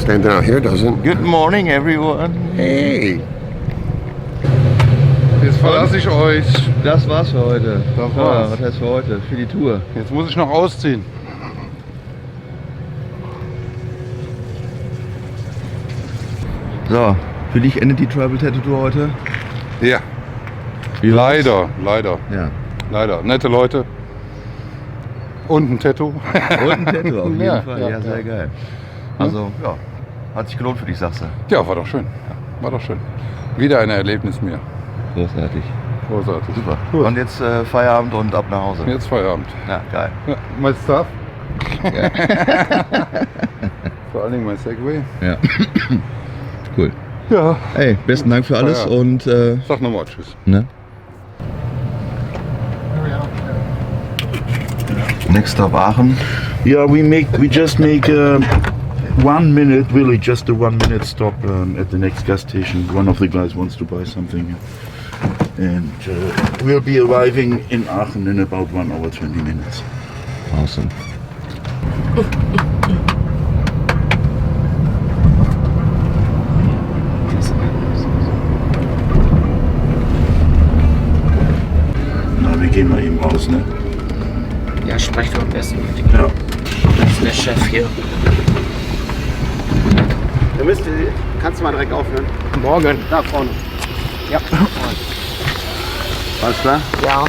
Standing out here doesn't. Good morning, everyone. Hey. Jetzt verlasse ich euch. Das war's für heute. Das war's. Was heißt für heute? Für die Tour. Jetzt muss ich noch ausziehen. So, für dich endet die Travel Tattoo Tour heute? Ja. Wie war's? Leider. Ja. Leider. Nette Leute. Und ein Tattoo. Und ein Tattoo auf jeden Ja, Fall. ja, Ja, sehr ja. geil. Also, ja, hat sich gelohnt für dich, sagst du. Ja, war doch schön. War doch schön. Wieder ein Erlebnis mehr. Großartig. Großartig. Super. Gut. Und jetzt Feierabend und ab nach Hause. Jetzt Feierabend. Ja, geil. Ja, mein Stuff. Vor allen Dingen mein Segway. Ja. Cool. Ja. Hey, besten Dank für alles und Sag nochmal Tschüss. ne? Next stop Aachen. Yeah, we just make 1 minute, really just a 1 minute stop at the next gas station. One of the guys wants to buy something, and we'll be arriving in Aachen in about 1 hour 20 minutes. Awesome. Na, wir gehen mal eben raus, ne? Ja, sprecht am besten mit ihm. Ja. Das ist der Chef hier. Kannst du mal direkt aufhören? Morgen. Da vorne. Ja. Alles klar? Ja,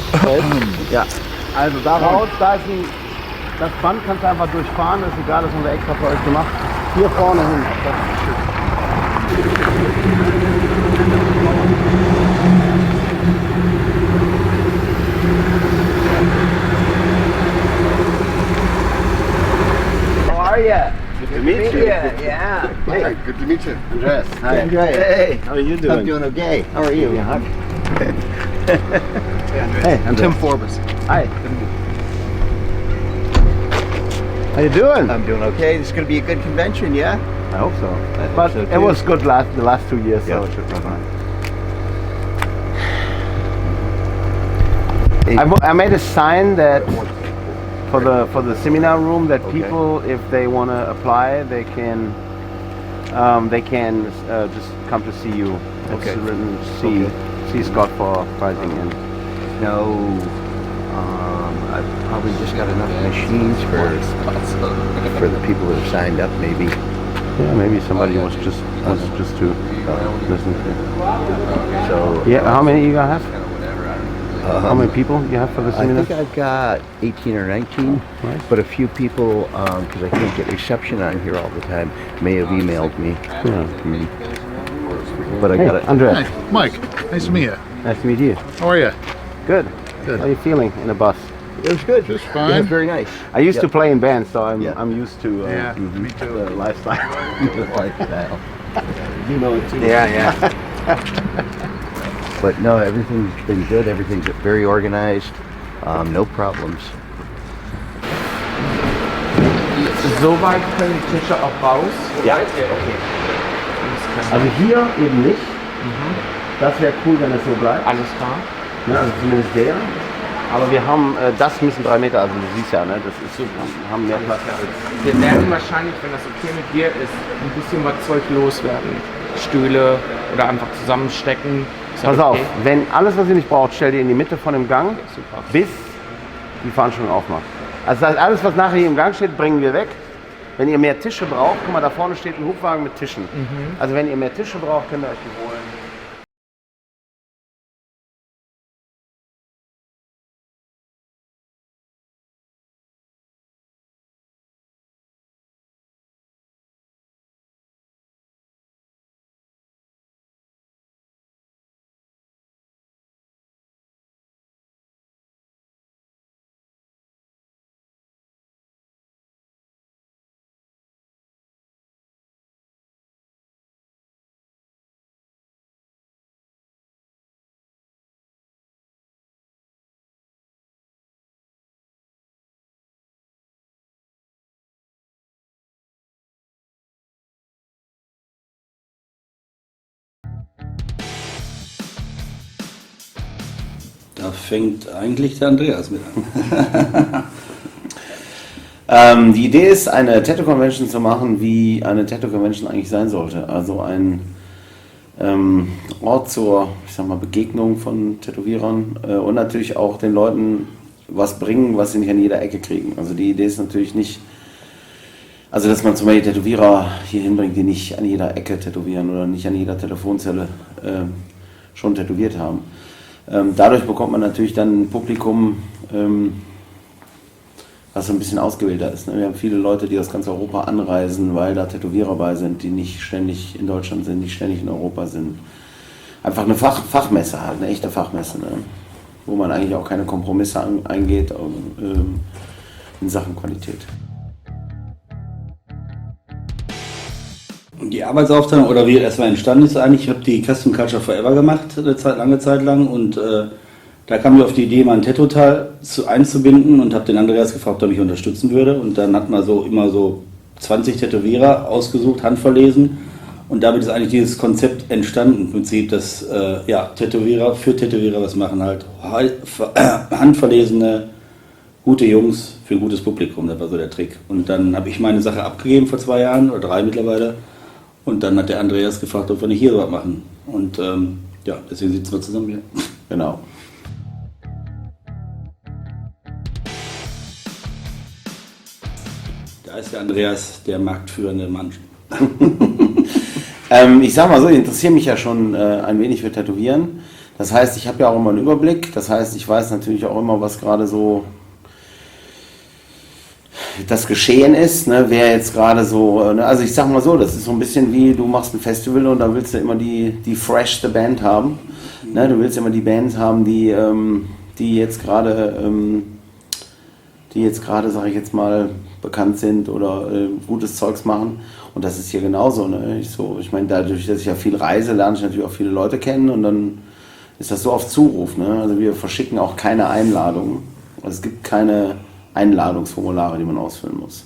Ja. Also da raus, da ist das Band, kannst du einfach durchfahren, ist egal, das haben wir extra für euch gemacht. Hier vorne hin. Das ist schön. How are you? Good to meet you. Yeah. Hey, good to meet you. Andreas, hi. Andreas. Hey, how are you doing? I'm doing okay. How are you? Hey, Andreas. Tim Forbes. Hi. How you doing? I'm doing okay. This is going to be a good convention, yeah? I hope so. I hope But so, it too. was good the last 2 years, Yeah. so it should be fine. Hey. I made a sign that for the seminar room that people, if they want to apply, they can just come to see you. It's Okay. written Okay. see Scott for pricing and No. I've probably just got enough machines for the people that have signed up, maybe. yeah, maybe somebody wants just to listen to. So Yeah, how many you gonna have? How many people you have for the I seminar? think I've got 18 or 19, Nice. but a few people, because I can't get reception on here all the time, may have emailed me. Yeah. But I Hey, got it. Andreas, Hi, Mike. Nice to meet you. nice to meet you. How are you? Good. Good. How are you feeling in a bus? It was good. Just It fine. was very nice. I used to Yep. play in bands, so I'm Yeah. used to Me too. the lifestyle. Like that. You know it too. yeah. But no, everything's been good. Everything's very organized. No problems. Soweit können Tische auch raus? Ja. Also hier eben nicht. Das wäre cool, wenn es so bleibt. Alles klar. Ne, also zumindest der. Aber wir haben, das müssen 3 Meter, also du siehst ja, ne, das ist so, wir haben mehr Platz als. Wir werden wahrscheinlich, wenn das okay mit dir ist, ein bisschen was Zeug loswerden. Stühle oder einfach zusammenstecken. Ist das Pass auf, okay? wenn alles, was ihr nicht braucht, stellt ihr in die Mitte von dem Gang, Super. bis die Veranstaltung aufmacht. Also das heißt, alles, was nachher hier im Gang steht, bringen wir weg. Wenn ihr mehr Tische braucht, guck mal, da vorne steht ein Hubwagen mit Tischen. Also wenn ihr mehr Tische braucht, könnt ihr euch die holen. Da fängt eigentlich der Andreas mit an. Die Idee ist, eine Tattoo-Convention zu machen, wie eine Tattoo-Convention eigentlich sein sollte. Also ein Ort zur, ich sag mal, Begegnung von Tätowierern und natürlich auch den Leuten was bringen, was sie nicht an jeder Ecke kriegen. Also die Idee ist natürlich nicht, also dass man zum Beispiel Tätowierer hier hinbringt, die nicht an jeder Ecke tätowieren oder nicht an jeder Telefonzelle schon tätowiert haben. Dadurch bekommt man natürlich dann ein Publikum, was so ein bisschen ausgewählter ist. Wir haben viele Leute, die aus ganz Europa anreisen, weil da Tätowierer bei sind, die nicht ständig in Deutschland sind, nicht ständig in Europa sind. Einfach eine Fachmesse halt, eine echte Fachmesse, ne? Wo man eigentlich auch keine Kompromisse eingeht in Sachen Qualität. Die Arbeitsaufteilung oder wie erstmal entstanden ist eigentlich, ich habe die Custom Culture Forever gemacht, lange Zeit lang und da kam mir auf die Idee, mal ein Tattoo-Teil einzubinden und habe den Andreas gefragt, ob er mich unterstützen würde. Und dann hat man immer so 20 Tätowierer ausgesucht, handverlesen. Und damit ist eigentlich dieses Konzept entstanden, im Prinzip, dass Tätowierer für Tätowierer was machen, halt handverlesene, gute Jungs für ein gutes Publikum, das war so der Trick. Und dann habe ich meine Sache abgegeben vor 2 Jahren oder 3 mittlerweile. Und dann hat der Andreas gefragt, ob wir nicht hier so was machen. Und deswegen sitzen wir zusammen hier. Genau. Da ist der Andreas der marktführende Mann. Ich sag mal so, ich interessiere mich ja schon ein wenig für Tätowieren. Das heißt, ich habe ja auch immer einen Überblick. Das heißt, ich weiß natürlich auch immer, was gerade so das Geschehen ist, ne? Wer jetzt gerade so, ne? Also ich sag mal so, das ist so ein bisschen wie, du machst ein Festival und da willst du immer die freshste Band haben. Ne? Du willst immer die Bands haben, die jetzt gerade, sag ich jetzt mal, bekannt sind oder gutes Zeugs machen. Und das ist hier genauso. Ne? Ich meine, dadurch, dass ich ja viel reise, lerne ich natürlich auch viele Leute kennen und dann ist das so auf Zuruf. Ne? Also wir verschicken auch keine Einladungen. Also es gibt keine Einladungsformulare, die man ausfüllen muss.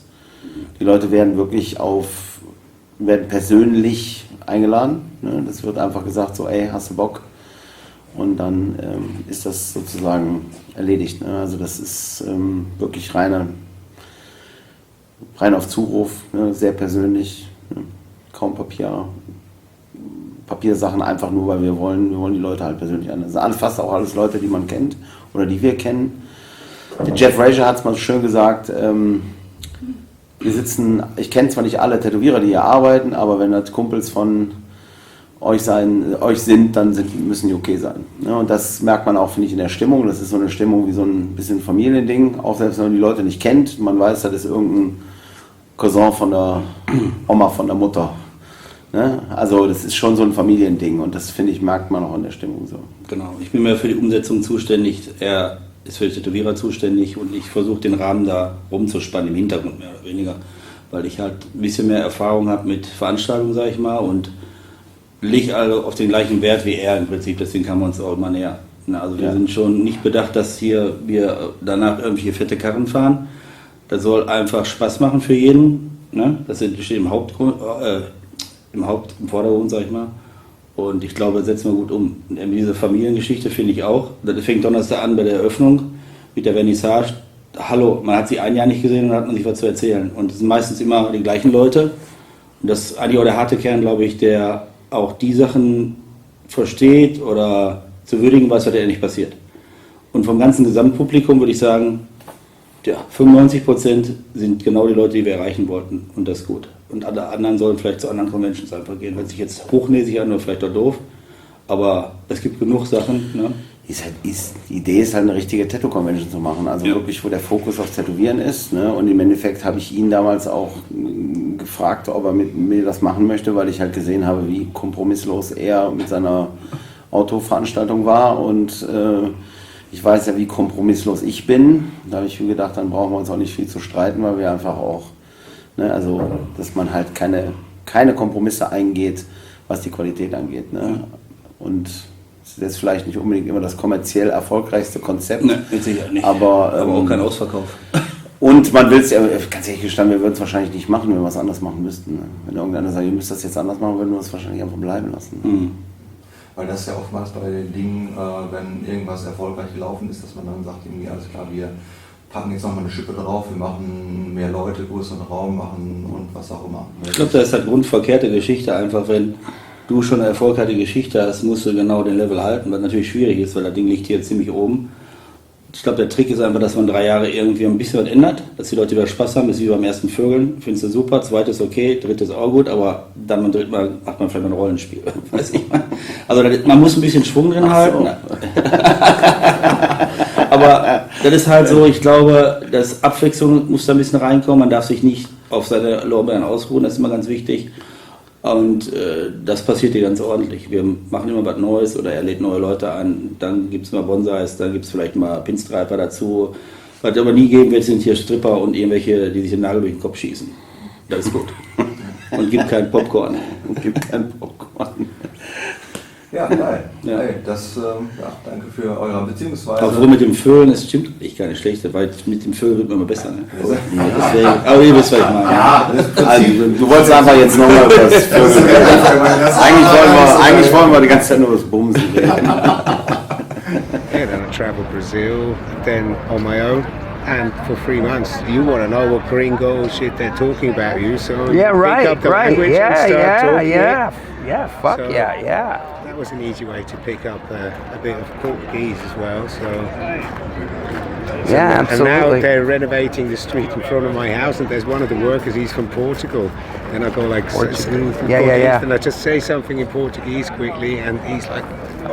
Die Leute werden wirklich werden persönlich eingeladen. Ne? Das wird einfach gesagt, so, ey, hast du Bock? Und dann ist das sozusagen erledigt. Ne? Also das ist wirklich rein auf Zuruf, ne? Sehr persönlich, ne? Kaum Papiersachen, einfach nur, weil wir wollen die Leute halt persönlich an. Das sind fast auch alles Leute, die man kennt oder die wir kennen. Der Jeff Frazier hat es mal schön gesagt, ich kenne zwar nicht alle Tätowierer, die hier arbeiten, aber wenn das Kumpels von euch sind, dann müssen die okay sein. Ja, und das merkt man auch, finde ich, in der Stimmung. Das ist so eine Stimmung wie so ein bisschen Familiending, auch selbst wenn man die Leute nicht kennt. Man weiß, das ist irgendein Cousin von der Oma, von der Mutter. Ne? Also das ist schon so ein Familiending und das, finde ich, merkt man auch in der Stimmung so. Genau, ich bin mehr für die Umsetzung zuständig. Er ist für die Tätowierer zuständig und ich versuche den Rahmen da rumzuspannen, im Hintergrund mehr oder weniger, weil ich halt ein bisschen mehr Erfahrung habe mit Veranstaltungen, sage ich mal, und lege also auf den gleichen Wert wie er im Prinzip, deswegen kamen wir uns auch immer näher. Also wir sind schon nicht bedacht, dass wir danach irgendwelche fette Karren fahren. Das soll einfach Spaß machen für jeden. Ne? Das steht im Vordergrund, sag ich mal. Und ich glaube, das setzen wir gut um. Und diese Familiengeschichte finde ich auch. Das fängt Donnerstag an bei der Eröffnung mit der Vernissage. Hallo, man hat sie ein Jahr nicht gesehen und hat man sich was zu erzählen. Und es sind meistens immer die gleichen Leute. Und das ist eigentlich auch der harte Kern, glaube ich, der auch die Sachen versteht oder zu würdigen weiß, was ja nicht passiert. Und vom ganzen Gesamtpublikum würde ich sagen, 95% sind genau die Leute, die wir erreichen wollten. Und das ist gut. Und alle anderen sollen vielleicht zu anderen Conventions einfach gehen. Hört sich jetzt hochnäsig an oder vielleicht auch doof. Aber es gibt genug Sachen. Ne? Die Idee ist halt, eine richtige Tattoo-Convention zu machen. Also wirklich, wo der Fokus auf Tätowieren ist. Ne? Und im Endeffekt habe ich ihn damals auch gefragt, ob er mit mir das machen möchte, weil ich halt gesehen habe, wie kompromisslos er mit seiner Autoveranstaltung war. Und ich weiß ja, wie kompromisslos ich bin. Da habe ich mir gedacht, dann brauchen wir uns auch nicht viel zu streiten, weil wir einfach auch, ne, also dass man halt keine Kompromisse eingeht, was die Qualität angeht. Ne? Und das ist jetzt vielleicht nicht unbedingt immer das kommerziell erfolgreichste Konzept. Ne, mit Sicherheit nicht. Aber auch kein Ausverkauf. Und man will es ja, ganz ehrlich gestanden, wir würden es wahrscheinlich nicht machen, wenn wir was anders machen müssten. Ne? Wenn irgendeiner sagt, ihr müsst das jetzt anders machen, würden wir es wahrscheinlich einfach bleiben lassen. Ne? Mhm. Weil das ja oftmals bei den Dingen, wenn irgendwas erfolgreich gelaufen ist, dass man dann sagt, irgendwie alles klar, wir packen jetzt nochmal eine Schippe drauf, wir machen mehr Leute, größeren Raum machen und was auch immer. Ich glaube, das ist halt grundverkehrte Geschichte einfach, wenn du schon eine erfolgreiche Geschichte hast, musst du genau den Level halten, was natürlich schwierig ist, weil das Ding liegt hier ziemlich oben. Ich glaube, der Trick ist einfach, dass man 3 Jahre irgendwie ein bisschen was ändert, dass die Leute wieder Spaß haben, das ist wie beim ersten Vögeln, findest du super, zweites okay, drittes auch gut, aber dann beim dritten Mal macht man vielleicht mal ein Rollenspiel, weiß ich mal. Also man muss ein bisschen Schwung drin halten. Aber das ist halt so, ich glaube, dass Abwechslung muss da ein bisschen reinkommen, man darf sich nicht auf seine Lorbeeren ausruhen, das ist immer ganz wichtig. Und das passiert hier ganz ordentlich. Wir machen immer was Neues oder er lädt neue Leute an, dann gibt es mal Bonsais, dann gibt es vielleicht mal Pinstriper dazu. Was es aber nie geben wird, sind hier Stripper und irgendwelche, die sich den Nagel durch den Kopf schießen. Das ist gut. Und gibt kein Popcorn. Ja, geil. Ja. Hey, danke für eure Beziehungsweise. Obwohl mit dem Föhlen, es stimmt nicht keine schlechte, weil mit dem Föhlen wird man immer besser. Ne? Deswegen, aber ihr wisst, was ich meine. Ja, also, du wolltest einfach jetzt nochmal über das Vögeln reden. Eigentlich wollen wir die ganze Zeit nur das Bumsen reden. Yeah, then I traveled Brazil, then on my own, and for 3 months. You want to know what gringo shit they're talking about you, so Yeah, pick right, up the right. language and start talking it. Yeah, fuck So- yeah. That was an easy way to pick up a bit of Portuguese as well. So Yeah, and now absolutely. they're renovating the street in front of my house, and there's one of the workers. He's from Portugal, and I go like, Portuguese. "S- Yeah, yeah. and I just say something in Portuguese quickly, and he's like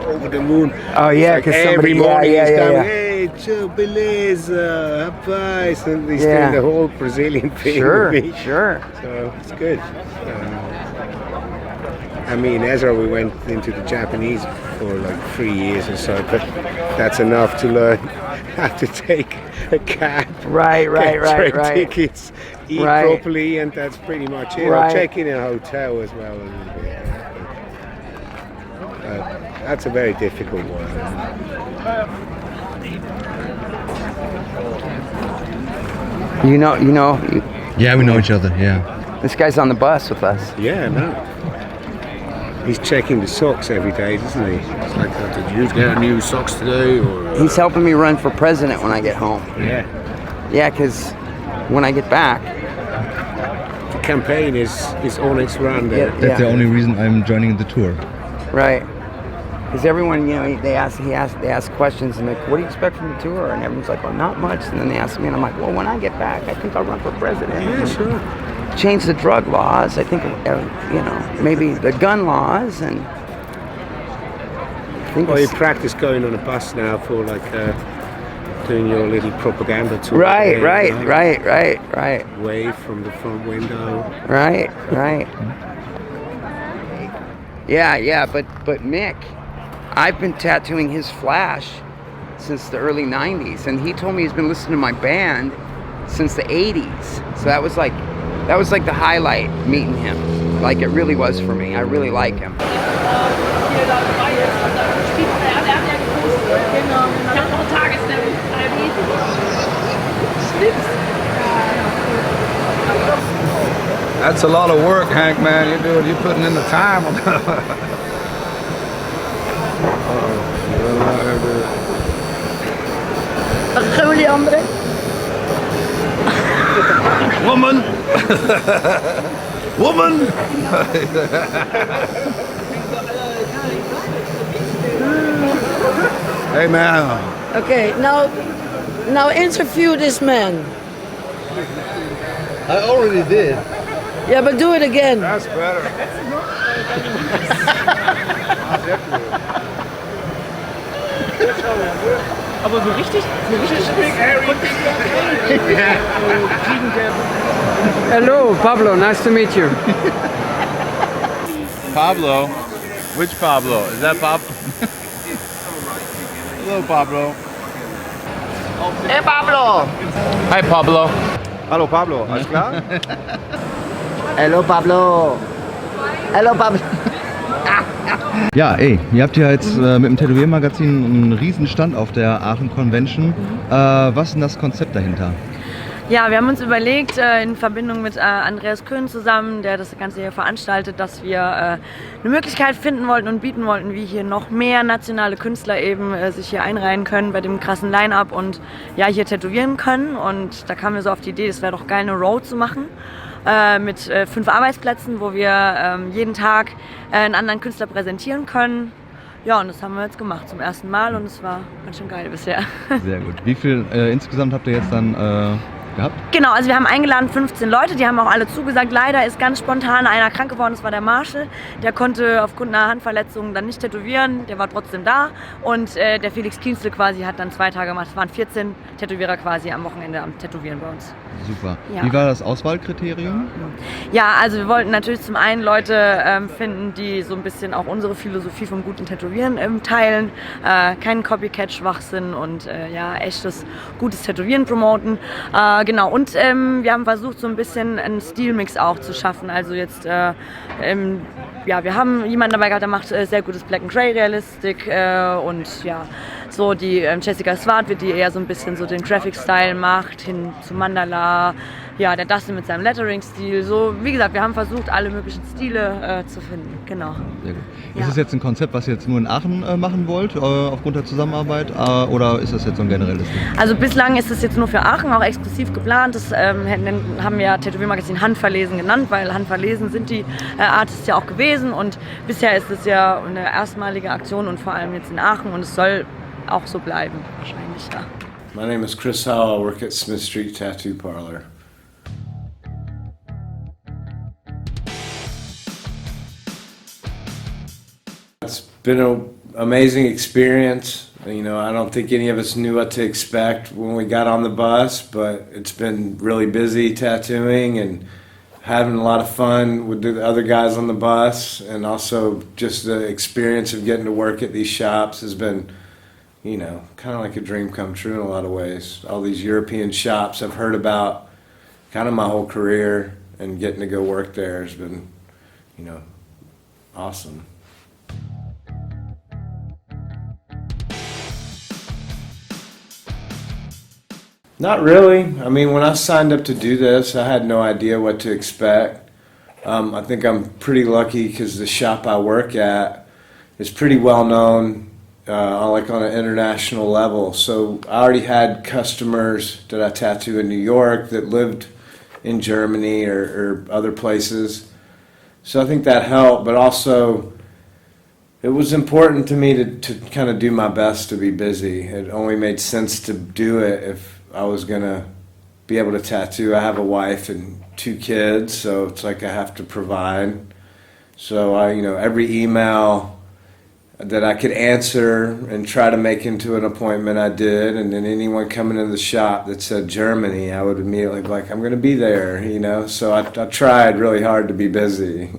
over the moon. Oh, yeah, It's 'cause like somebody- every morning yeah, he's yeah, going, yeah. "Hey, tchau, beleza, rapaz," and he's Yeah. doing the whole Brazilian thing Sure, with me. sure. So it's good. Me and Ezra, we went into the Japanese for like 3 years or so, but that's enough to learn how to take a cab, Right, get train right. tickets, eat Right. properly, and that's pretty much it. Right. I'll check in a hotel as well a little bit. That's a very difficult one. Yeah, we know each other, yeah. This guy's on the bus with us. Yeah, no. He's checking the socks every day, doesn't he? It's like, did you get new socks today? Or He's helping me run for president when I get home. yeah. Yeah, because when I get back, The campaign is on its run there. That's the only reason I'm joining the tour. right? Because everyone, they ask questions and like, what do you expect from the tour? And everyone's like, well, not much. And then they ask me, and I'm like, well, when I get back, I think I'll run for president. Yeah, sure. Change the drug laws. I think, maybe the gun laws, and I think Well, you it's- practice going on a bus now for like doing your little propaganda tour. right, there, right, you know? right. Wave from the front window. Right. Yeah, but Mick, I've been tattooing his flash since the early 90s, and he told me he's been listening to my band since the 80s. So that was like the highlight, meeting him. Like it really was for me. I really like him. That's a lot of work, Hank, man. You're putting in the time. Woman! Woman! Hey, man. Okay, now interview this man. I already did. Yeah, but do it again. That's better. Aber so richtig Hello, Pablo. Nice to meet you. Pablo? Which Pablo? Is that Pablo? Hello, Pablo. Hey Pablo! Hi Pablo. Hallo, Pablo. Alles klar? Hello, Pablo. Hello, Pablo. Ja, ey, ihr habt ja jetzt mit dem Tätowiermagazin einen riesen Stand auf der Aachen Convention. Was ist denn das Konzept dahinter? Ja, wir haben uns überlegt, in Verbindung mit Andreas Coenen zusammen, der das Ganze hier veranstaltet, dass wir eine Möglichkeit finden wollten und bieten wollten, wie hier noch mehr nationale Künstler eben sich hier einreihen können bei dem krassen Line-Up und ja, hier tätowieren können. Und da kamen wir so auf die Idee, es wäre doch geil, eine Road zu machen mit 5 Arbeitsplätzen, wo wir jeden Tag einen anderen Künstler präsentieren können. Ja, und das haben wir jetzt gemacht zum ersten Mal und es war ganz schön geil bisher. Sehr gut. Wie viel insgesamt habt ihr jetzt dann gehabt? Genau, also wir haben eingeladen 15 Leute, die haben auch alle zugesagt. Leider ist ganz spontan einer krank geworden, das war der Marshall. Der konnte aufgrund einer Handverletzung dann nicht tätowieren, der war trotzdem da. Und der Felix Kienzle quasi hat dann 2 Tage gemacht. Es waren 14 Tätowierer quasi am Wochenende am Tätowieren bei uns. Super. Ja. Wie war das Auswahlkriterium? Ja, also wir wollten natürlich zum einen Leute finden, die so ein bisschen auch unsere Philosophie vom guten Tätowieren teilen, keinen Copycat-Schwachsinn und ja, echtes, gutes Tätowieren promoten. Genau, und wir haben versucht, so ein bisschen einen Stilmix auch zu schaffen. Also jetzt, ja, wir haben jemanden dabei gehabt, der macht sehr gutes Black and Grey Realistik und ja, so die Jessica Swart, die eher so ein bisschen so den Graphic-Style macht, hin zu Mandala. Ja, der Dustin mit seinem Lettering-Stil. So, wie gesagt, wir haben versucht, alle möglichen Stile zu finden. Genau. Sehr gut. Ja. Ist es jetzt ein Konzept, was ihr jetzt nur in Aachen machen wollt, aufgrund der Zusammenarbeit, oder ist das jetzt so ein generelles Ding? Also bislang ist es jetzt nur für Aachen, auch exklusiv geplant. Das haben wir Tätowiermagazin Handverlesen genannt, weil handverlesen sind die Artists ja auch gewesen. Und bisher ist es ja eine erstmalige Aktion und vor allem jetzt in Aachen und es soll auch so bleiben, wahrscheinlich, ja. My name is Chris Howell. I work at Smith Street Tattoo Parlor. It's been an amazing experience. You know, I don't think any of us knew what to expect when we got on the bus, but it's been really busy tattooing and having a lot of fun with the other guys on the bus, and also just the experience of getting to work at these shops has been, you know, kind of like a dream come true in a lot of ways. All these European shops I've heard about kind of my whole career, and getting to go work there has been, you know, awesome. Not really. I mean, when I signed up to do this, I had no idea what to expect. I think I'm pretty lucky because the shop I work at is pretty well known, like on an international level. So I already had customers that I tattoo in New York that lived in Germany or other places. So I think that helped, but also it was important to me to kind of do my best to be busy. It only made sense to do it if I was gonna be able to tattoo. I have a wife and 2 kids, so it's like I have to provide. So every email that I could answer and try to make into an appointment, I did. And then anyone coming in the shop that said Germany, I would immediately be like, I'm gonna be there, you know. So I tried really hard to be busy.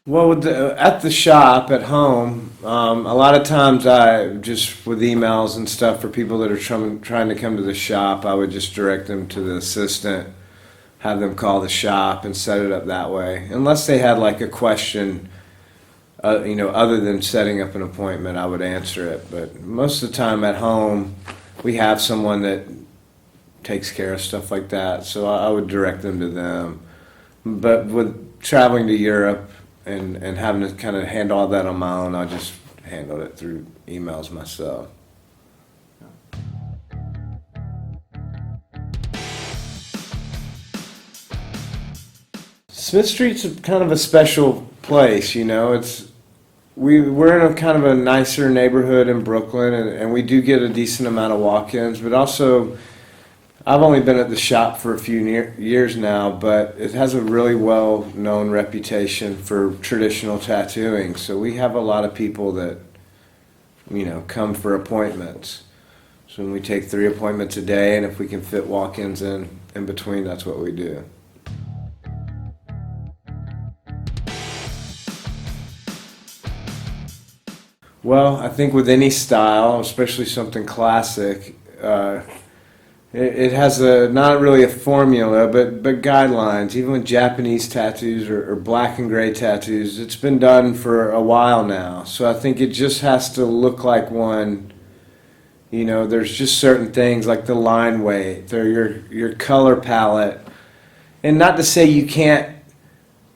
Well, at the shop, at home, a lot of times I just, with emails and stuff for people that are trying to come to the shop, I would just direct them to the assistant, have them call the shop and set it up that way. Unless they had like a question, other than setting up an appointment, I would answer it. But most of the time at home, we have someone that takes care of stuff like that, so I would direct them to them. But with traveling to Europe, and having to kind of handle all that on my own, I just handled it through emails myself. Smith Street's kind of a special place, you know. We're in a kind of a nicer neighborhood in Brooklyn, and we do get a decent amount of walk-ins, but also I've only been at the shop for a few years now, but it has a really well-known reputation for traditional tattooing. So we have a lot of people that, come for appointments. So we take 3 appointments a day, and if we can fit walk-ins in between, that's what we do. Well, I think with any style, especially something classic, it has not really a formula, but guidelines. Even with Japanese tattoos or black and gray tattoos, it's been done for a while now. So I think it just has to look like one. You know, there's just certain things like the line weight, your color palette, and not to say you can't,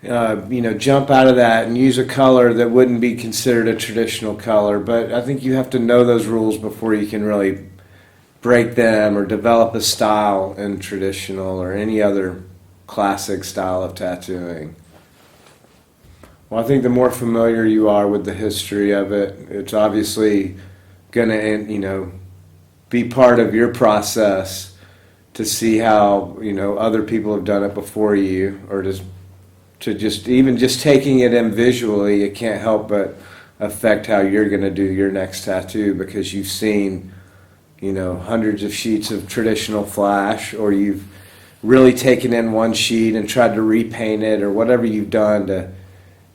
jump out of that and use a color that wouldn't be considered a traditional color. But I think you have to know those rules before you can really break them or develop a style in traditional or any other classic style of tattooing. Well, I think the more familiar you are with the history of it, it's obviously going to, be part of your process to see how, other people have done it before you, or to just taking it in visually, it can't help but affect how you're going to do your next tattoo, because you've seen hundreds of sheets of traditional flash, or you've really taken in one sheet and tried to repaint it, or whatever you've done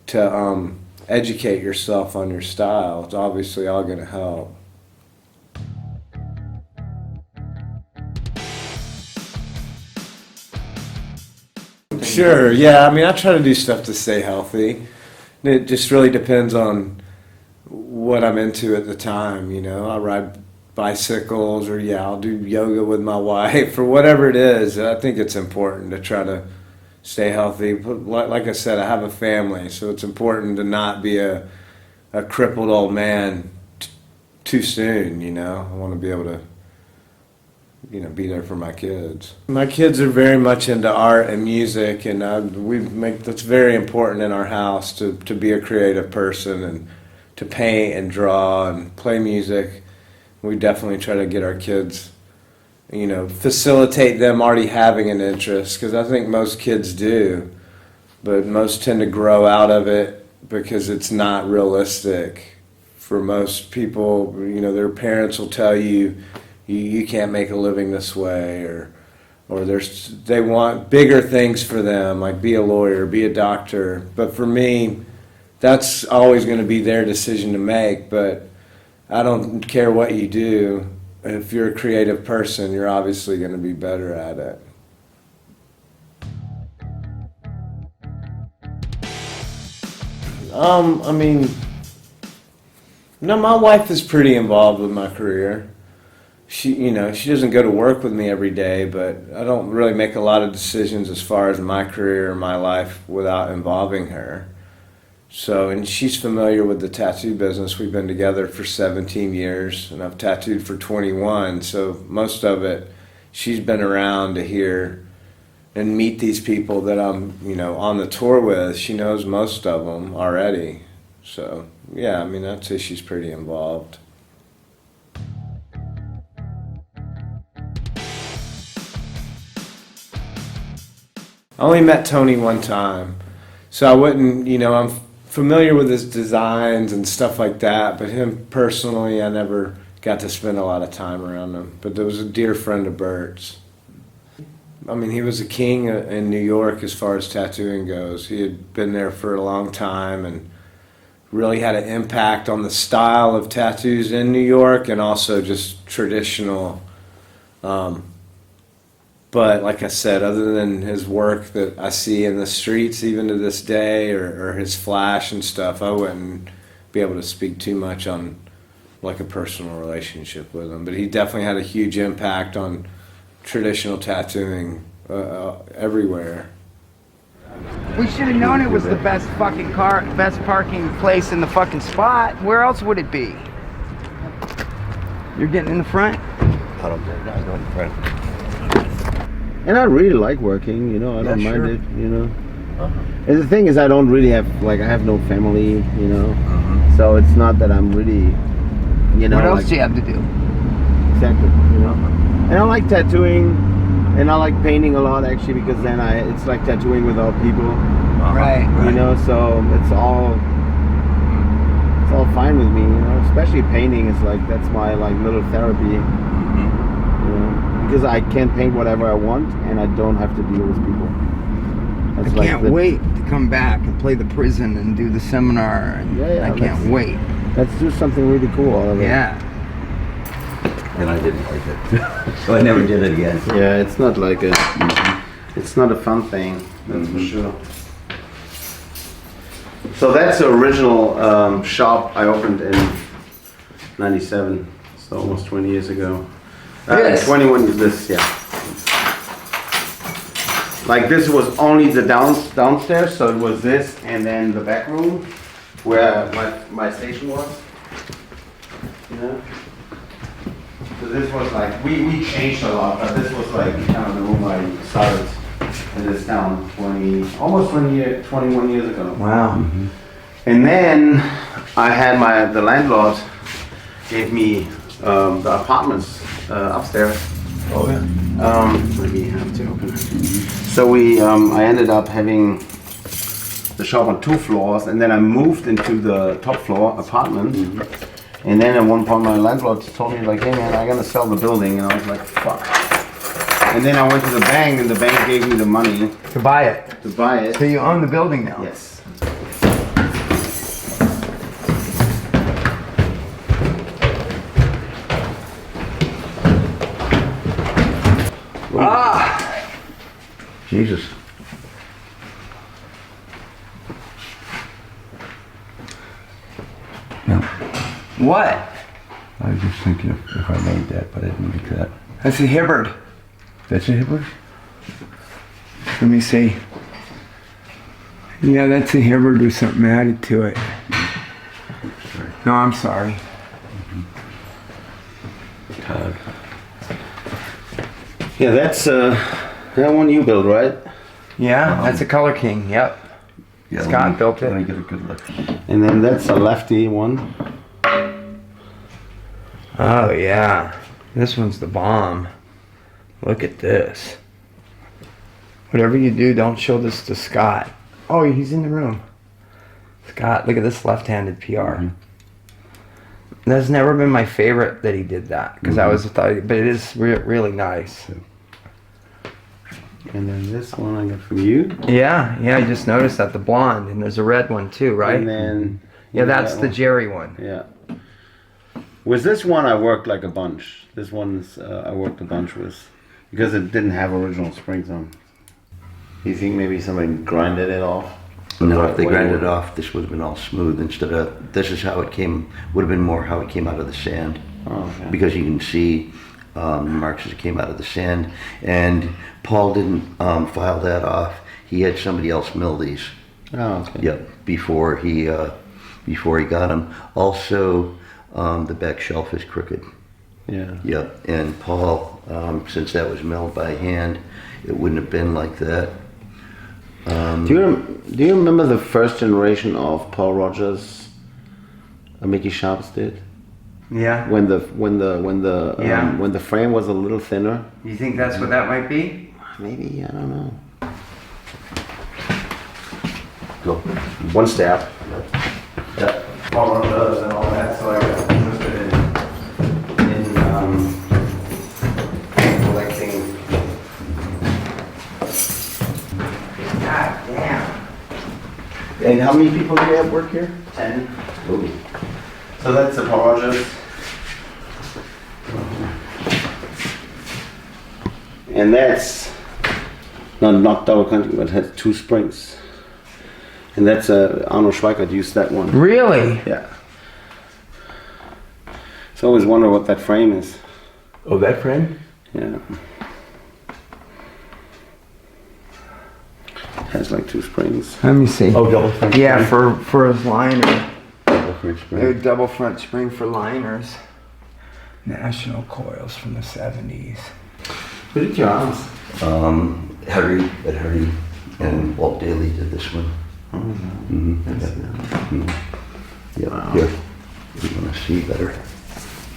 to educate yourself on your style. It's obviously all going to help. Sure, yeah. I mean, I try to do stuff to stay healthy. It just really depends on what I'm into at the time, I ride bicycles, or I'll do yoga with my wife, or whatever it is. I think it's important to try to stay healthy. Like I said, I have a family, so it's important to not be a crippled old man too soon. I want to be able to be there for my kids. My kids are very much into art and music, and that's very important in our house to be a creative person and to paint and draw and play music. We definitely try to get our kids, facilitate them already having an interest, because I think most kids do, but most tend to grow out of it because it's not realistic. For most people, their parents will tell you, you can't make a living this way, or they want bigger things for them, like be a lawyer, be a doctor. But for me, that's always going to be their decision to make. But I don't care what you do. If you're a creative person, you're obviously going to be better at it. My wife is pretty involved with my career. She doesn't go to work with me every day, but I don't really make a lot of decisions as far as my career or my life without involving her. So, and she's familiar with the tattoo business. We've been together for 17 years, and I've tattooed for 21. So most of it, she's been around to hear and meet these people that I'm, on the tour with. She knows most of them already. So, yeah, I'd say she's pretty involved. I only met Tony one time, so I wouldn't, I'm familiar with his designs and stuff like that, but him personally, I never got to spend a lot of time around him. But there was a dear friend of Bert's. He was a king in New York as far as tattooing goes. He had been there for a long time and really had an impact on the style of tattoos in New York, and also just traditional. But like I said, other than his work that I see in the streets even to this day, or his flash and stuff, I wouldn't be able to speak too much on like a personal relationship with him. But he definitely had a huge impact on traditional tattooing everywhere. We should have known it was the best best parking place in the fucking spot. Where else would it be? You're getting in the front? I don't care. I go in the front. And I really like working, I don't mind it, And the thing is, I don't really have, I have no family, So it's not that I'm really, What else do you have to do? Exactly, And I like tattooing, and I like painting a lot, actually, because then it's like tattooing without people. Right. So it's all fine with me, Especially painting is that's my little therapy. Because I can paint whatever I want, and I don't have to deal with people. That's I can't wait to come back and play the prison and do the seminar. And I can't wait. Let's do something really cool out of it. Yeah. and I didn't like it. So I never did it again. Yeah, it's not like a, it's not a fun thing, that's for sure. So that's the original shop I opened in 97, so almost 20 years ago. Yes. 21 is this, yeah. Like this was only the downstairs, so it was this and then the back room where my station was. You know? So this was like, we changed a lot, but this was like kind of the room I started in this town 21 years ago. Wow. Mm-hmm. And then I had the landlord gave me the apartments upstairs. Oh yeah. Maybe you have to open it. So I ended up having the shop on 2 floors, and then I moved into the top floor apartment. And then at one point my landlord told me like, hey man, I'm gonna sell the building, and I was like, fuck. And then I went to the bank, and the bank gave me the money To buy it. to buy it. So you own the building now? Yes. Ah! Jesus. What? I was just thinking if I made that, but I didn't make that. That's a Hibbard. That's a Hibbert? Let me see. Yeah, that's a Hibbard with something added to it. No, I'm sorry. Yeah, that's that one you built, right? Yeah, that's a Color King. Yep. Yeah, Scott built it. Let me get a good look. And then that's a lefty one. Oh yeah, this one's the bomb. Look at this. Whatever you do, don't show this to Scott. Oh, he's in the room. Scott, look at this left-handed PR. That's never been my favorite that he did that, because I was thought, but it is really nice. And then this one I got from you. Yeah, I just noticed that, the blonde, and there's a red one too, right? And then yeah, that's that the one. Jerry one. Yeah. With this one I worked like a bunch. This one's I worked a bunch with, because it didn't have original springs on. You think maybe somebody grinded it off? No, if they grinded it off, this would have been all smooth instead of, this is how it came, would have been more how it came out of the sand. Oh, okay. Because you can see marks as it came out of the sand. And Paul didn't file that off. He had somebody else mill these. Oh, okay. Yep, before he got them. Also, the back shelf is crooked. Yeah. Yep, and Paul, since that was milled by hand, it wouldn't have been like that. Do you remember the first generation of Paul Rogers Mickey Sharps did? Yeah. When the frame was a little thinner. You think that's what that might be? Maybe, I don't know. Go. One step. Yeah. Paul Rogers and all that, so I got interested in collecting. God damn. And how many people do you have work here? 10. Ooh. So that's the Paul Rogers. And that's not double cutting, but it has 2 springs. And that's Arnold Schweikert used that one. Really? Yeah. So I always wonder what that frame is. Oh, that frame? Yeah. It has like 2 springs. Let me see. Oh, double front Yeah, spring? for a liner. Double front spring. Double front spring for liners. National coils from the 70s. Who did your arms? Harry and Walt Daly did this one. Oh, Yeah. Wow. Here, if you want to see better.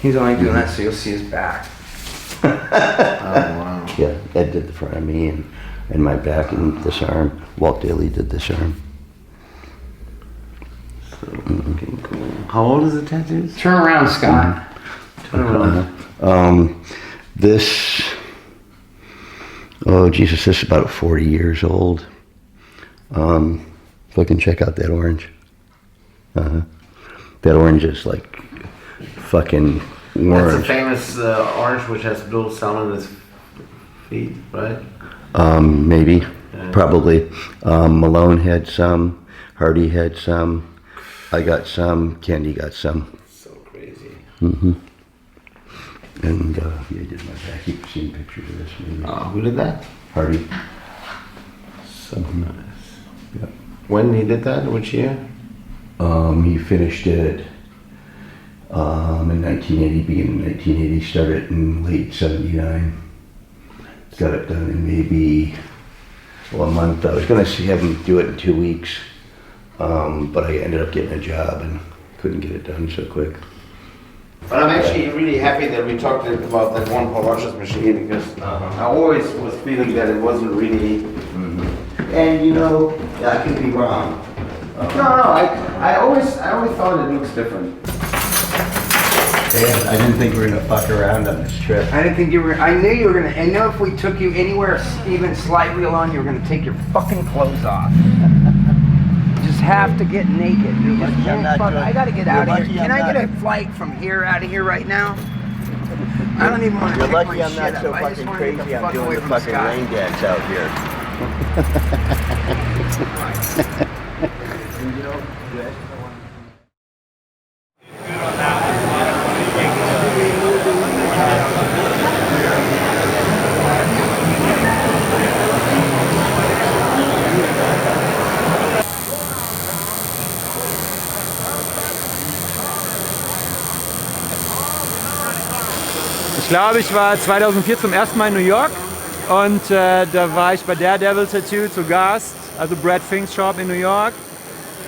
He's only doing that so you'll see his back. Oh, wow. Yeah, Ed did the front of me and my back and this arm. Walt Daly did this arm. So fucking cool. How old is the tattoos? Turn around, Scott. Turn around. This, oh Jesus, this is about 40 years old. Fucking check out that orange. That orange is like fucking That's a famous orange which has Bill Sun on his feet, right? Maybe, probably. Malone had some, Hardy had some, I got some, Candy got some. So crazy. Mm-hmm. And yeah, I did my back. You've seen pictures of this maybe. Who did that? Hardy. So nice. Yeah. When he did that? Which year? He finished it in 1980, beginning of 1980, started in late 79. Got it done in maybe a month. I was going to have him do it in 2 weeks, but I ended up getting a job and couldn't get it done so quick. But I'm actually really happy that we talked about that one Paul Rogers machine because I always was feeling that it wasn't really. And you know, I could be wrong. I always thought it looks different. I didn't think we were gonna fuck around on this trip. I didn't think you were. I knew you were gonna. I know if we took you anywhere even slightly along, you were gonna take your fucking clothes off. Just have to get naked. You just can't fuck. I gotta get out of here. Can I get a flight from here out of here right now? I don't even want to. You're take lucky my I'm shit not so up. I just fucking wanna get crazy. the I'm fuck doing away the from fucking sky. rain dance out here. Ich glaube, ich war 2004 zum ersten Mal in New York und da war ich bei Daredevil Tattoo zu Gast, also Brad Fink's Shop in New York.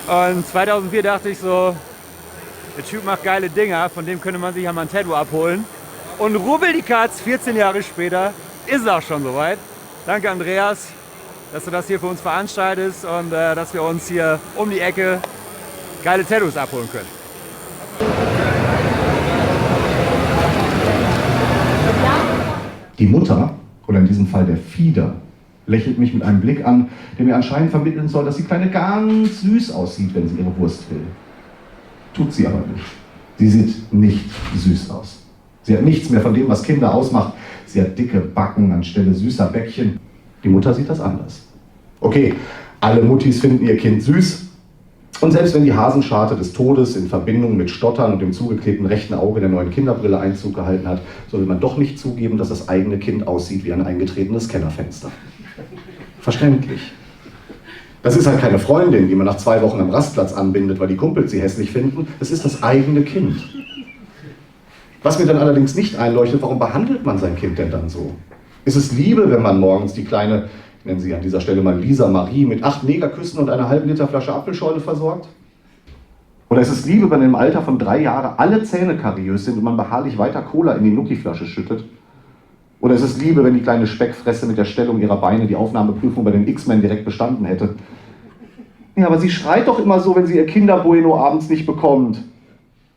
Und 2004 dachte ich so, der Typ macht geile Dinger, von dem könnte man sich ja mal ein Tattoo abholen. Und rubbel die Katz, 14 Jahre später, ist es auch schon soweit. Danke Andreas, dass du das hier für uns veranstaltest und dass wir uns hier um die Ecke geile Tattoos abholen können. Die Mutter, oder in diesem Fall der Fieder, lächelt mich mit einem Blick an, der mir anscheinend vermitteln soll, dass die Kleine ganz süß aussieht, wenn sie ihre Wurst will. Tut sie aber nicht. Sie sieht nicht süß aus. Sie hat nichts mehr von dem, was Kinder ausmacht. Sie hat dicke Backen anstelle süßer Bäckchen. Die Mutter sieht das anders. Okay, alle Muttis finden ihr Kind süß. Und selbst wenn die Hasenscharte des Todes in Verbindung mit Stottern und dem zugeklebten rechten Auge der neuen Kinderbrille Einzug gehalten hat, so will man doch nicht zugeben, dass das eigene Kind aussieht wie ein eingetretenes Kellerfenster. Verständlich. Das ist halt keine Freundin, die man nach 2 Wochen am Rastplatz anbindet, weil die Kumpels sie hässlich finden. Es ist das eigene Kind. Was mir dann allerdings nicht einleuchtet, warum behandelt man sein Kind denn dann so? Ist es Liebe, wenn man morgens die kleine, ich nenne sie an dieser Stelle mal Lisa Marie, mit 8 Negerküssen und einer halben Liter Flasche Apfelschorle versorgt? Oder ist es Liebe, wenn im Alter von 3 Jahren alle Zähne kariös sind und man beharrlich weiter Cola in die Nuki-Flasche schüttet? Oder ist es Liebe, wenn die kleine Speckfresse mit der Stellung ihrer Beine die Aufnahmeprüfung bei den X-Men direkt bestanden hätte? Ja, aber sie schreit doch immer so, wenn sie ihr Kinderbueno abends nicht bekommt.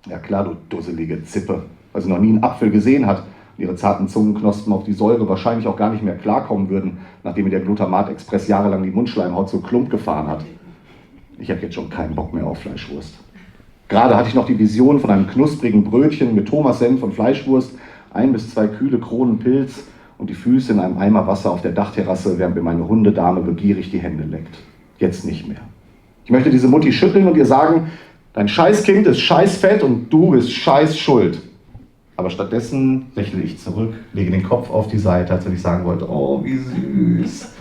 Ja klar, du dusselige Zippe, weil sie noch nie einen Apfel gesehen hat und ihre zarten Zungenknospen auf die Säure wahrscheinlich auch gar nicht mehr klarkommen würden, nachdem ihr der Glutamat-Express jahrelang die Mundschleimhaut so Klump gefahren hat. Ich habe jetzt schon keinen Bock mehr auf Fleischwurst. Gerade hatte ich noch die Vision von einem knusprigen Brötchen mit Thomas-Senf und Fleischwurst, 1 bis 2 kühle Kronen Pilz und die Füße in einem Eimer Wasser auf der Dachterrasse, während mir meine Hundedame begierig die Hände leckt. Jetzt nicht mehr. Ich möchte diese Mutti schütteln und ihr sagen, dein Scheißkind ist scheißfett und du bist scheiß schuld. Aber stattdessen lächle ich zurück, lege den Kopf auf die Seite, als wenn ich sagen wollte, oh, wie süß.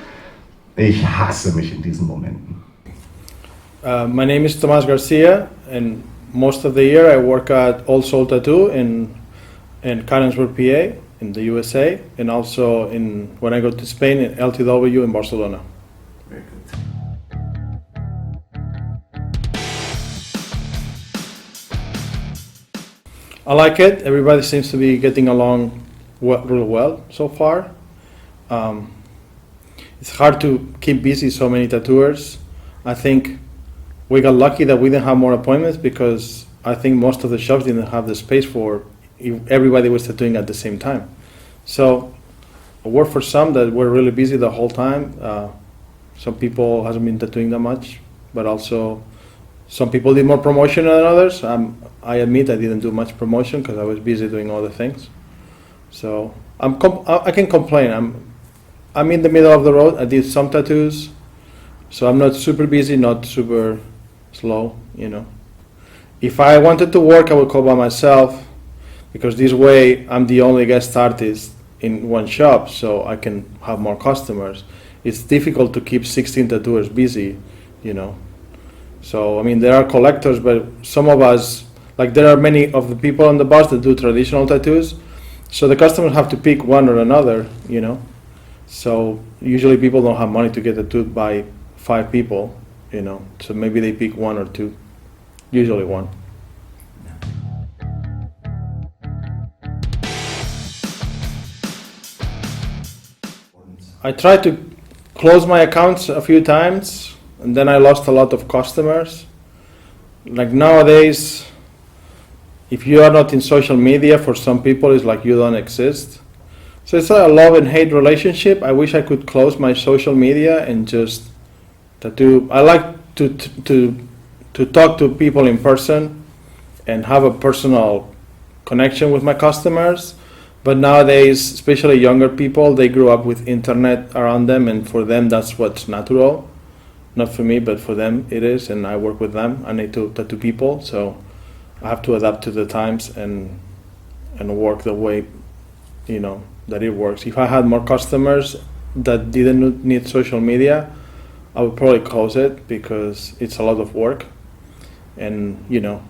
Ich hasse mich in diesen Momenten. My name is Tomás Garcia, and most of the year I work at All Soul Tattoo in Kaiserstadt, PA, in the USA, and also when I go to Spain, in LTW in Barcelona. Very good. I like it. Everybody seems to be getting along really well so far. It's hard to keep busy so many tattooers. I think we got lucky that we didn't have more appointments because I think most of the shops didn't have the space for everybody was tattooing at the same time. So I work for some that were really busy the whole time. Some people hasn't been tattooing that much, but also Some people did more promotion than others. I admit I didn't do much promotion because I was busy doing other things. So I can complain. I'm in the middle of the road. I did some tattoos, so I'm not super busy, not super slow, you know. If I wanted to work, I would call by myself, because this way I'm the only guest artist in one shop, so I can have more customers. It's difficult to keep 16 tattooers busy, you know. So, I mean, there are collectors, but some of us, like there are many of the people on the bus that do traditional tattoos, so the customers have to pick one or another, you know. So usually people don't have money to get tattooed by 5 people, you know, so maybe they pick 1 or 2, usually 1. I tried to close my accounts a few times, and then I lost a lot of customers. Like nowadays, if you are not in social media, for some people it's like you don't exist. So it's a love and hate relationship. I wish I could close my social media and just tattoo. I like to talk to people in person and have a personal connection with my customers. But nowadays, especially younger people, they grew up with internet around them, and for them that's what's natural. Not for me, but for them it is, and I work with them. I need to tattoo people, so I have to adapt to the times and work the way, you know, that it works. If I had more customers that didn't need social media, I would probably close it because it's a lot of work, and you know,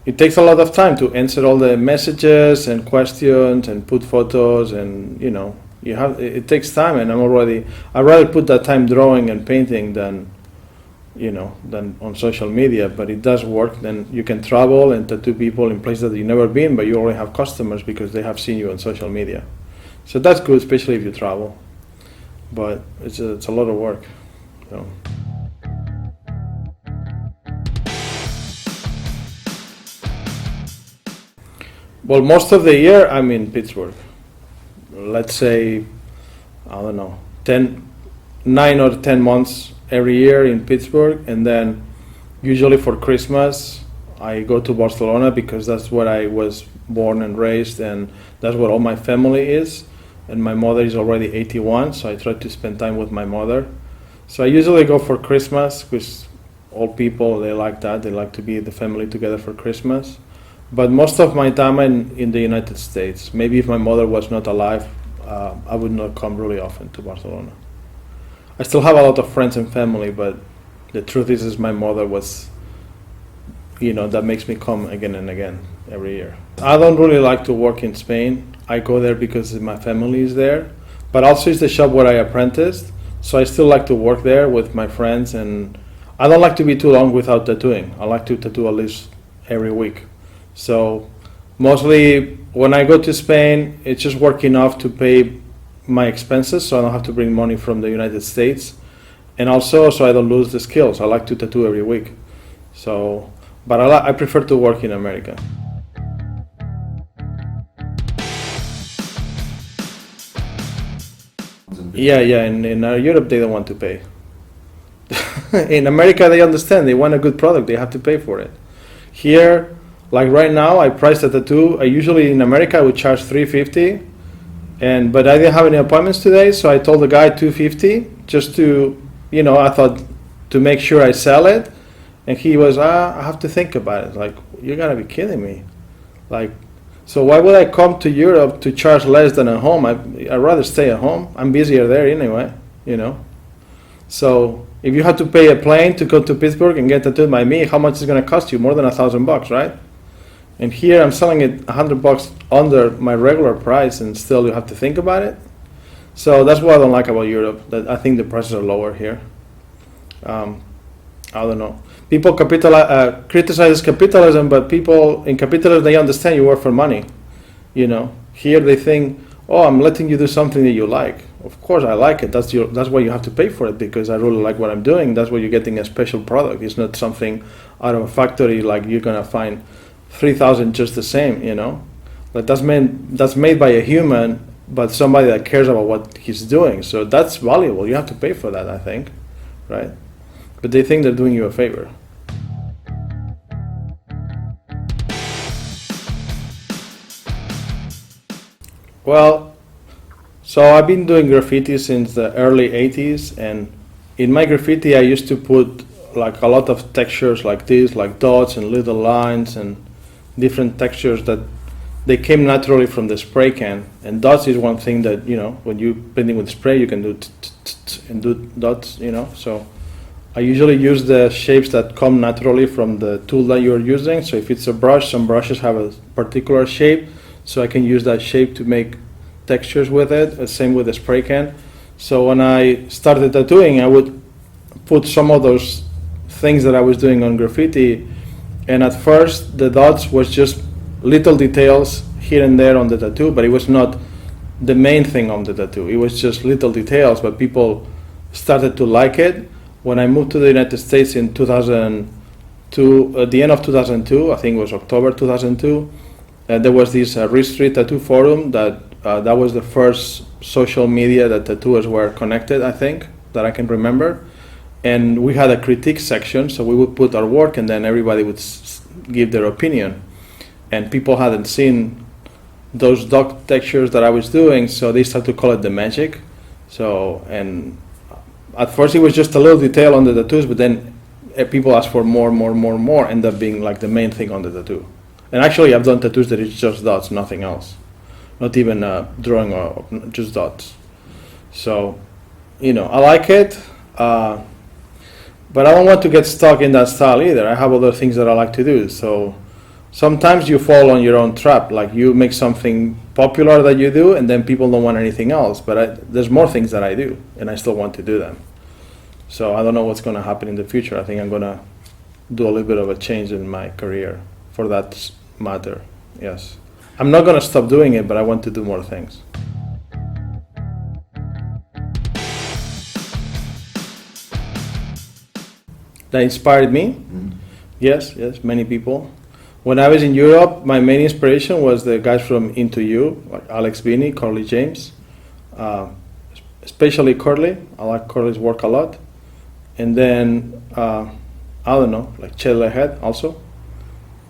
it takes a lot of time to answer all the messages and questions and put photos, and you know, it takes time, and I'd rather put that time drawing and painting than on social media. But it does work. Then you can travel and tattoo people in places that you've never been, but you already have customers because they have seen you on social media. So that's good, especially if you travel. But it's a lot of work. So. Well, most of the year I'm in Pittsburgh. Let's say, I don't know, 9 or 10 months every year in Pittsburgh, and then usually for Christmas I go to Barcelona because that's where I was born and raised, and that's where all my family is, and my mother is already 81, so I try to spend time with my mother. So I usually go for Christmas because old people, they like that, they like to be the family together for Christmas. But most of my time in the United States. Maybe if my mother was not alive, I would not come really often to Barcelona. I still have a lot of friends and family, but the truth is my mother was, you know, that makes me come again and again every year. I don't really like to work in Spain. I go there because my family is there, but also it's the shop where I apprenticed, so I still like to work there with my friends, and I don't like to be too long without tattooing. I like to tattoo at least every week. So mostly when I go to Spain, it's just work enough to pay my expenses, so I don't have to bring money from the United States, and also so I don't lose the skills. I like to tattoo every week. So, but I prefer to work in America. Yeah, in Europe they don't want to pay. In America they understand, they want a good product, they have to pay for it. Here, like right now, I priced a tattoo. I usually in America I would charge $350, but I didn't have any appointments today, so I told the guy $250 just to, you know, I thought to make sure I sell it, and he was, I have to think about it. Like, you gotta be kidding me, like, so why would I come to Europe to charge less than at home? I'd rather stay at home. I'm busier there anyway, you know. So if you had to pay a plane to go to Pittsburgh and get tattooed by me, how much is it gonna cost you? More than $1,000, right? And here I'm selling it $100 under my regular price, and still you have to think about it. So that's what I don't like about Europe. That I think the prices are lower here. I don't know. People criticize capitalism, but people in capitalism, they understand you work for money. You know, here they think, oh, I'm letting you do something that you like. Of course I like it. That's why you have to pay for it, because I really like what I'm doing. That's why you're getting a special product. It's not something out of a factory like you're gonna find 3,000 just the same, you know. Like that's made by a human, but somebody that cares about what he's doing. So that's valuable. You have to pay for that, I think, right? But they think they're doing you a favor. Well, so I've been doing graffiti since the early 80s, and in my graffiti I used to put like a lot of textures like this, like dots and little lines and different textures that they came naturally from the spray can. And dots is one thing that, you know, when you're painting with spray, you can do and do dots, you know. So I usually use the shapes that come naturally from the tool that you're using. So if it's a brush, some brushes have a particular shape, so I can use that shape to make textures with it. Same with the spray can. So when I started tattooing, I would put some of those things that I was doing on graffiti, and at first the dots was just little details here and there on the tattoo, but it was not the main thing on the tattoo. It was just little details, but people started to like it. When I moved to the United States in 2002, at the end of 2002, I think it was October 2002, there was this Reed Street Tattoo Forum that was the first social media that tattooers were connected, I think, that I can remember. And we had a critique section, so we would put our work and then everybody would give their opinion. And people hadn't seen those dot textures that I was doing, so they started to call it the magic. So, and at first it was just a little detail on the tattoos, but then people asked for more, end up being like the main thing on the tattoo. And actually I've done tattoos that is just dots, nothing else. Not even drawing or just dots. So, you know, I like it, but I don't want to get stuck in that style either. I have other things that I like to do. So sometimes you fall on your own trap, like you make something popular that you do and then people don't want anything else, but there's more things that I do and I still want to do them. So I don't know what's going to happen in the future. I think I'm going to do a little bit of a change in my career for that matter, yes. I'm not going to stop doing it, but I want to do more things. That inspired me? Yes, many people. When I was in Europe, my main inspiration was the guys from Into You, like Alex Bini, Curly James, especially Curly. I like Curly's work a lot. And then, I don't know, like Chet Lehead also.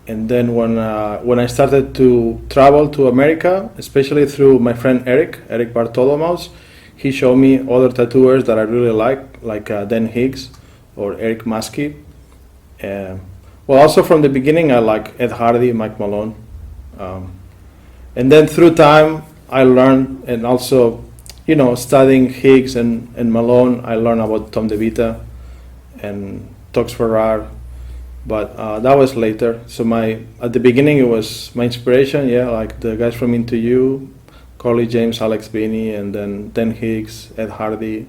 And then when I started to travel to America, especially through my friend Eric Bartolomeus, he showed me other tattooers that I really like Dan Higgs or Eric Maskey. Well, also from the beginning, I like Ed Hardy, Mike Malone. And then through time, I learned, and also, you know, studying Higgs and Malone, I learned about Tom DeVita and Tox Ferrar. But that was later. So at the beginning, it was my inspiration, like the guys from Into You, Curly James, Alex Bini, and then Dan Higgs, Ed Hardy,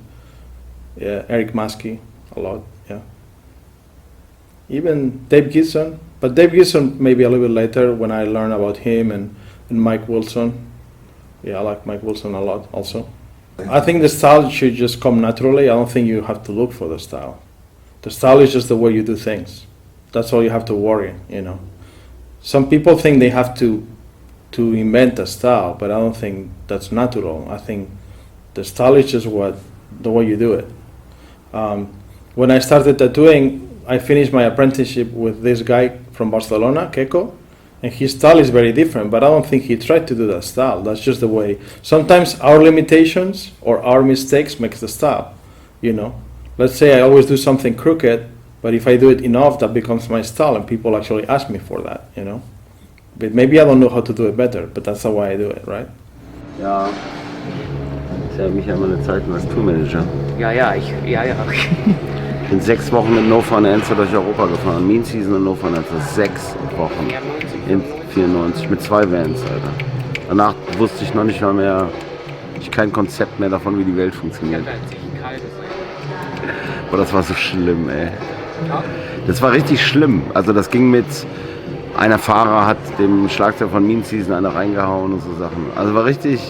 Eric Maskey, a lot, Even Dave Gibson, but Dave Gibson maybe a little bit later when I learned about him and Mike Wilson. I like Mike Wilson a lot also. I think the style should just come naturally. I don't think you have to look for the style. The style is just the way you do things. That's all you have to worry, you know. Some people think they have to invent a style, but I don't think that's natural. I think the style is just the way you do it. When I started tattooing, I finished my apprenticeship with this guy from Barcelona, Keiko, and his style is very different, but I don't think he tried to do that style. That's just the way. Sometimes our limitations or our mistakes makes the style, you know. Let's say I always do something crooked, but if I do it enough, that becomes my style, and people actually ask me for that, you know. But maybe I don't know how to do it better, but that's the way I do it, right? Ja. Ist ja Michael meine Zeit als Tourmanager. Ja. Ich bin 6 Wochen mit No Financier durch Europa gefahren. Mean Season und No Financier. 6 Wochen. In 94 mit 2 Vans, Alter. Danach wusste ich noch nicht mal mehr, ich kein Konzept mehr davon, wie die Welt funktioniert. Aber das war so schlimm, ey. Das war richtig schlimm. Also das ging mit, einer Fahrer hat dem Schlagzeug von Mean Season einer reingehauen und so Sachen. Also war richtig...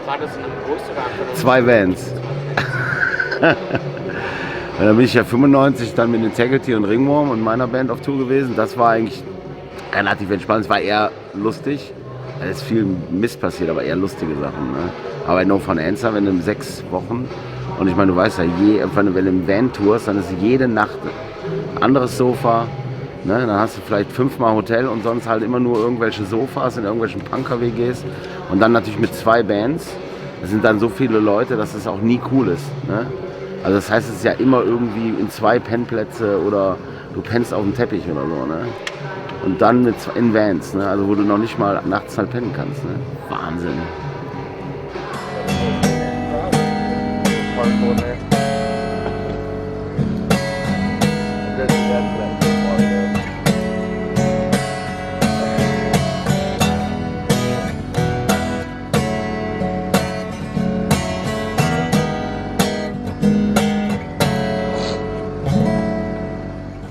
War das ein Bus oder ein 2 Vans. Und dann bin ich ja 95 dann mit den Taggety und Ringworm und meiner Band auf Tour gewesen. Das war eigentlich relativ entspannt. Es war eher lustig. Da ist viel Mist passiert, aber eher lustige Sachen. Ne? Aber bei No Fun Answer, wenn du 6 Wochen, und ich meine, du weißt ja, wenn du im Van tourst, dann ist jede Nacht ein anderes Sofa, Ne? Dann hast du vielleicht 5-mal Hotel und sonst halt immer nur irgendwelche Sofas in irgendwelchen Punker-WGs. Und dann natürlich mit 2 Bands. Das sind dann so viele Leute, dass es auch nie cool ist. Ne? Also das heißt, es ist ja immer irgendwie in 2 Pennplätze oder du pennst auf dem Teppich oder so. Ne? Und dann in Vans, ne? Also wo du noch nicht mal nachts halt pennen kannst. Ne? Wahnsinn.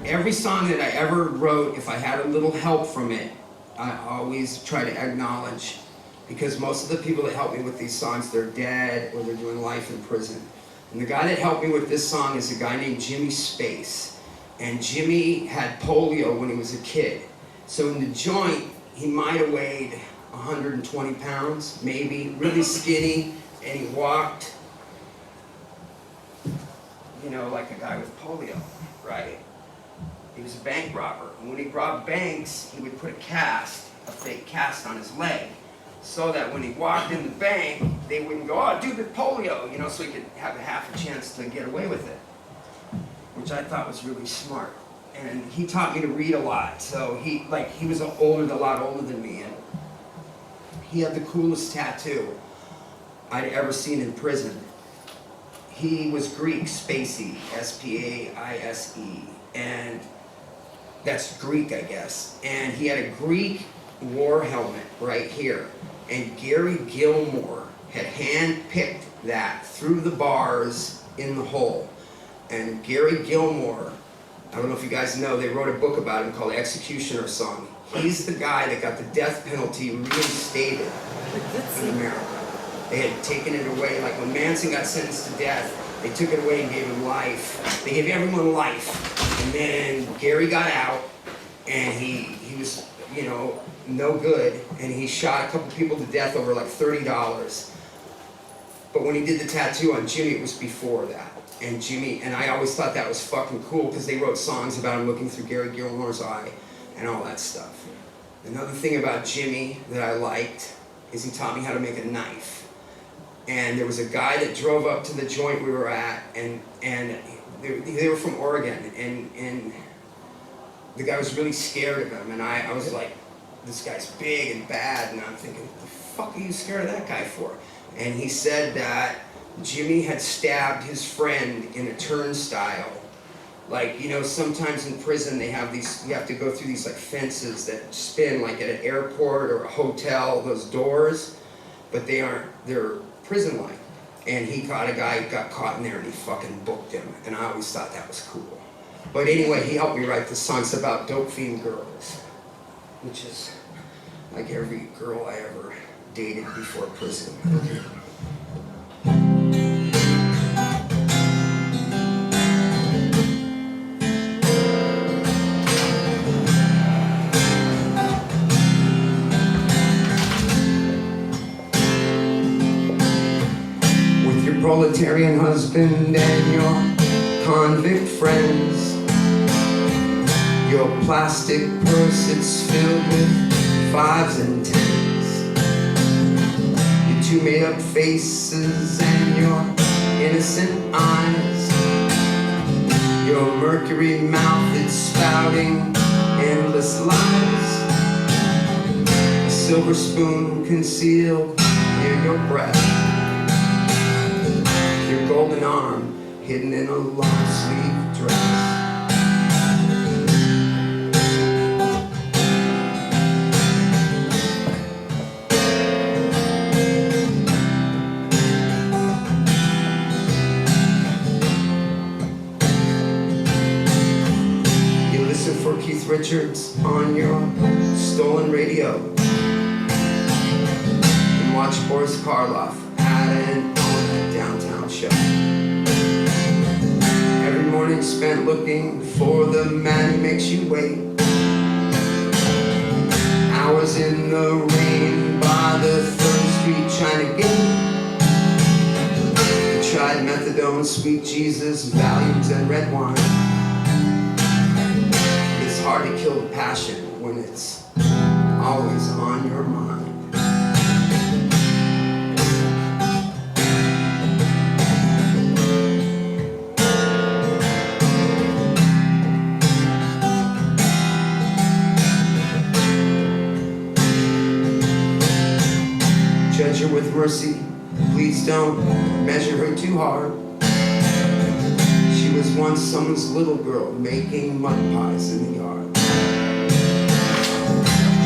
Every song that I ever wrote, if I had a little help from it, I always try to acknowledge, because most of the people that help me with these songs, they're dead or they're doing life in prison. And the guy that helped me with this song is a guy named Jimmy Space. And Jimmy had polio when he was a kid. So in the joint, he might have weighed 120 pounds, maybe, really skinny, and he walked, you know, like a guy with polio, right? He was a bank robber, and when he robbed banks, he would put a fake cast on his leg, so that when he walked in the bank, they wouldn't go, oh, dude with polio, you know, so he could have a half a chance to get away with it, which I thought was really smart. And he taught me to read a lot, so he was a lot older than me, and he had the coolest tattoo I'd ever seen in prison. He was Greek, Spacey, S-P-A-I-S-E, and that's Greek, I guess. And he had a Greek war helmet right here. And Gary Gilmore had hand-picked that through the bars in the hole. And Gary Gilmore, I don't know if you guys know, they wrote a book about him called Executioner Song. He's the guy that got the death penalty reinstated in America. They had taken it away, like when Manson got sentenced to death, they took it away and gave him life. They gave everyone life. And then Gary got out, and he was, you know, no good, and he shot a couple people to death over like $30. But when he did the tattoo on Jimmy, it was before that. And I always thought that was fucking cool, because they wrote songs about him looking through Gary Gilmore's eye and all that stuff. Another thing about Jimmy that I liked is he taught me how to make a knife. And there was a guy that drove up to the joint we were at, and they were from Oregon, and the guy was really scared of him, and I was like, this guy's big and bad, and I'm thinking, what the fuck are you scared of that guy for? And he said that Jimmy had stabbed his friend in a turnstile. Like, you know, sometimes in prison they have these, you have to go through these like fences that spin like at an airport or a hotel, those doors, but they're prison-like. And he caught a guy who got caught in there, and he fucking booked him. And I always thought that was cool. But anyway, he helped me write the song. It's about dope fiend girls, which is like every girl I ever dated before prison. Proletarian husband and your convict friends, your plastic purse, it's filled with 5s and 10s, your 2 made-up faces and your innocent eyes, your mercury mouth, it's spouting endless lies, a silver spoon concealed near your breath, your golden arm hidden in a long sleeve dress. You listen for Keith Richards on your stolen radio and watch Boris Karloff at an downtown show. Every morning spent looking for the man who makes you wait. Hours in the rain by the 3rd Street China Gate. You tried methadone, sweet Jesus, Valiums, and red wine. His hard to kill the passion when it's always on your mind. Judge her with mercy, please don't measure her too hard. She was once someone's little girl making mud pies in the yard.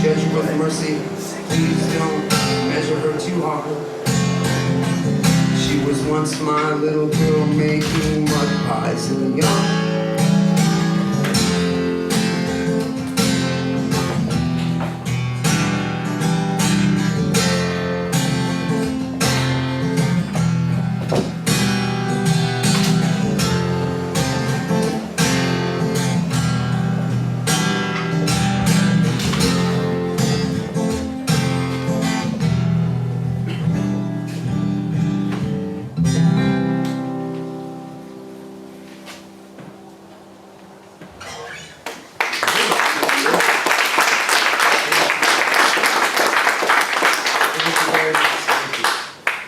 Judge her with mercy, please don't measure her too hard. She was once my little girl making mud pies in the yard.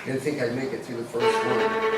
I didn't think I'd make it through the first one.